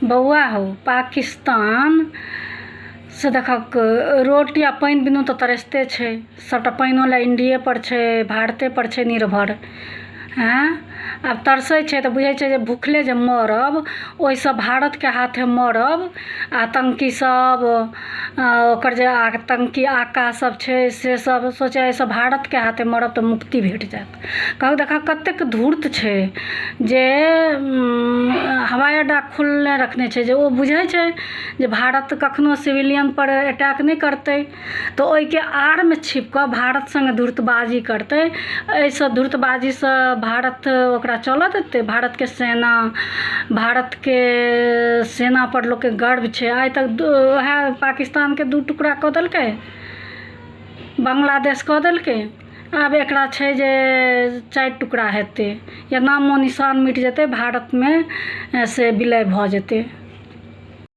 बौआ हो पाकिस्तान से देखक रोड या पानि बिनु तऽ तरसते छै, सबटा पानिओ लए इंडिये पर छै, भारते पर छै निर्भर। हैं आब तरसै छै तऽ बुझै छै जे भूखले जे मरब ओहिसँ भारतके हाथे मरब। आतंकी सब ओकर जे आतंकी आका सब छै से सब सोचे एहिसँ भारतके हाथे मरब तऽ मुक्ति भेट जायत। कहू देखा कतेक धूर्त छै जे हवाई अड्डा खुलने रखने छै, जे ओ बुझै छै जे भारत कखनो सिविलियन पर अटैक नहीं करतै तऽ ओहिके आड़मे छिप कऽ भारत संगे धूर्तबाजी करतै। एहिसँ धूर्तबाजीसँ भारत ओकरा चलऽ देतै। भारतके सेना पर लोकके गर्व छै। आइ तक वएह पाकिस्तानके 2 टुकड़ा कऽ देलकै, बांग्लादेश कऽ देलकै, आब एकरा छै जे 4 टुकड़ा हेतै या नामो निशान मिट जेतै, भारतमे से विलय भऽ जेतै।